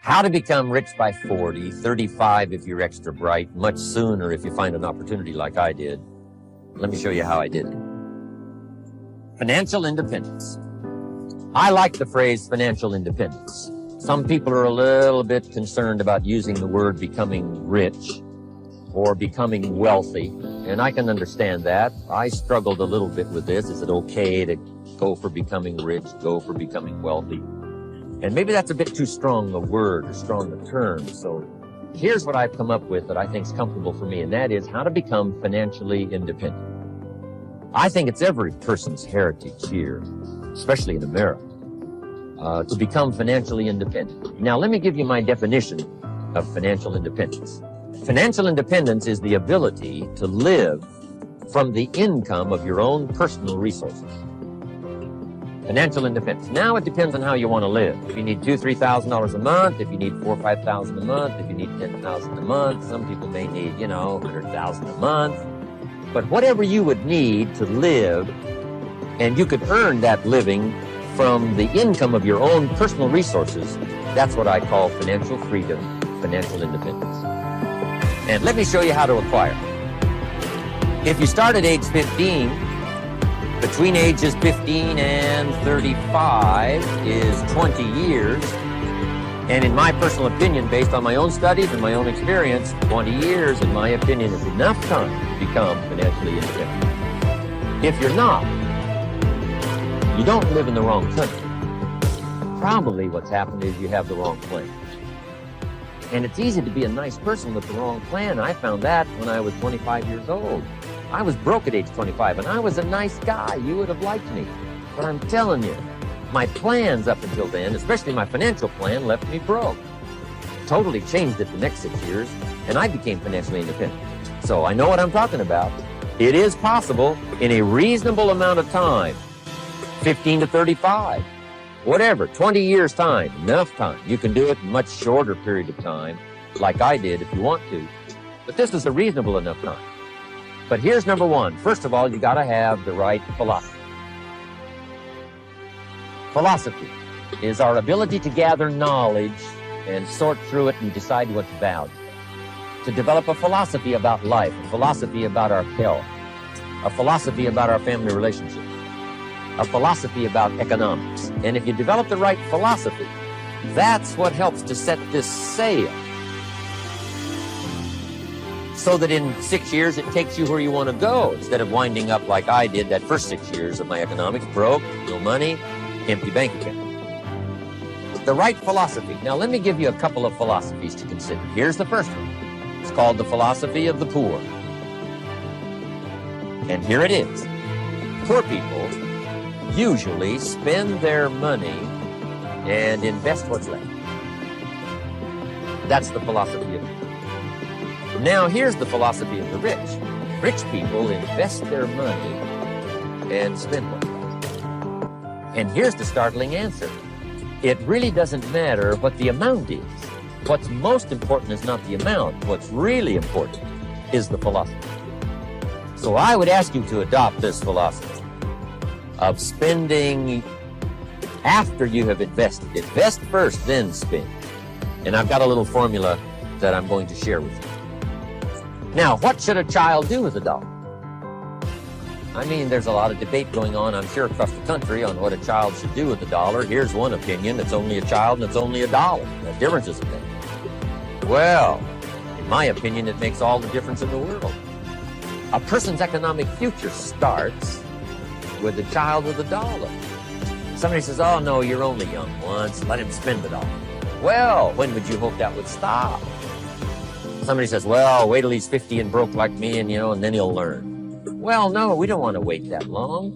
How to become rich by 40, 35 if you're extra bright, much sooner if you find an opportunity like I did. Let me show you how I did it. Financial independence. I like the phrase financial independence. Some people are a little bit concerned about using the word becoming rich or becoming wealthy, and I can understand that. I struggled a little bit with this. Is it okay to go for becoming rich, go for becoming wealthy? And maybe that's a bit too strong a word or strong a term. So here's what I've come up with that I think is comfortable for me, and that is how to become financially independent. I think it's every person's heritage here, especially in America, to become financially independent. Now, let me give you my definition of financial independence. Financial independence is the ability to live from the income of your own personal resources. Financial independence. Now it depends on how you want to live. If you need $2,000, $3,000 a month, if you need $4,000 or $5,000 a month, if you need $10,000 a month, some people may need, $100,000 a month. But whatever you would need to live, and you could earn that living from the income of your own personal resources, that's what I call financial freedom, financial independence. And let me show you how to acquire it. If you start at age 15, between ages 15 and 35 is 20 years. And in my personal opinion, based on my own studies and my own experience, 20 years, in my opinion, is enough time to become financially independent. If you're not, you don't live in the wrong country. Probably what's happened is you have the wrong plan. And it's easy to be a nice person with the wrong plan. I found that when I was 25 years old. I was broke at age 25, and I was a nice guy. You would have liked me. But I'm telling you, my plans up until then, especially my financial plan, left me broke. Totally changed it the next 6 years, and I became financially independent. So I know what I'm talking about. It is possible in a reasonable amount of time, 15 to 35, whatever, 20 years time, enough time. You can do it in a much shorter period of time, like I did if you want to. But this is a reasonable enough time. But here's number one. First of all, you got to have the right philosophy. Philosophy is our ability to gather knowledge and sort through it and decide what's valued. To develop a philosophy about life, a philosophy about our health, a philosophy about our family relationships, a philosophy about economics. And if you develop the right philosophy, that's what helps to set this sail, so that in 6 years it takes you where you want to go, instead of winding up like I did that first 6 years of my economics, broke, no money, empty bank account. The right philosophy. Now let me give you a couple of philosophies to consider. Here's the first one. It's called the philosophy of the poor. And here it is. Poor people usually spend their money and invest what's left. That's the philosophy of the poor. Now, here's the philosophy of the rich. Rich people invest their money and spend what's left. And here's the startling answer. It really doesn't matter what the amount is. What's most important is not the amount. What's really important is the philosophy. So I would ask you to adopt this philosophy of spending after you have invested. Invest first, then spend. And I've got a little formula that I'm going to share with you. Now, what should a child do with a dollar? I mean, there's a lot of debate going on, I'm sure, across the country on what a child should do with a dollar. Here's one opinion. It's only a child and it's only $1. The difference is a penny. Well, in my opinion, it makes all the difference in the world. A person's economic future starts with a child with $1. Somebody says, oh, no, you're only young once. Let him spend $1. Well, when would you hope that would stop? Somebody says, well, wait till he's 50 and broke like me and then he'll learn. Well, no, we don't want to wait that long.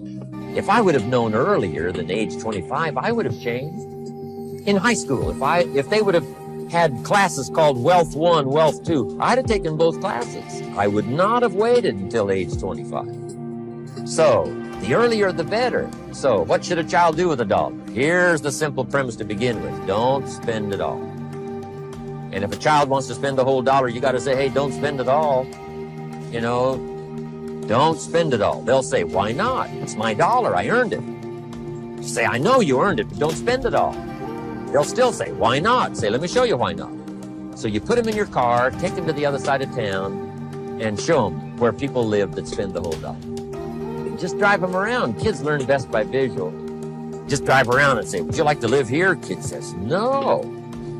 If I would have known earlier than age 25, I would have changed. In high school, if they would have had classes called Wealth 1, Wealth 2, I'd have taken both classes. I would not have waited until age 25. So, the earlier the better. So, what should a child do with $1? Here's the simple premise to begin with. Don't spend it all. And if a child wants to spend the whole dollar, you got to say, hey, don't spend it all. Don't spend it all. They'll say, why not? It's my dollar. I earned it. You say, I know you earned it, but don't spend it all. They'll still say, why not? Say, let me show you why not. So you put them in your car, take them to the other side of town, and show them where people live that spend the whole dollar. Just drive them around. Kids learn best by visual. Just drive around and say, would you like to live here? Kid says, no.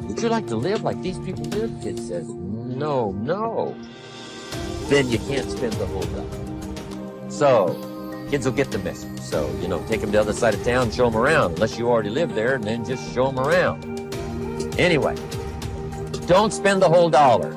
Would you like to live like these people live? Kid says, no, no. Then you can't spend the whole dollar. So kids will get the message. So, take them to the other side of town, show them around, unless you already live there, and then just show them around. Anyway, don't spend the whole dollar.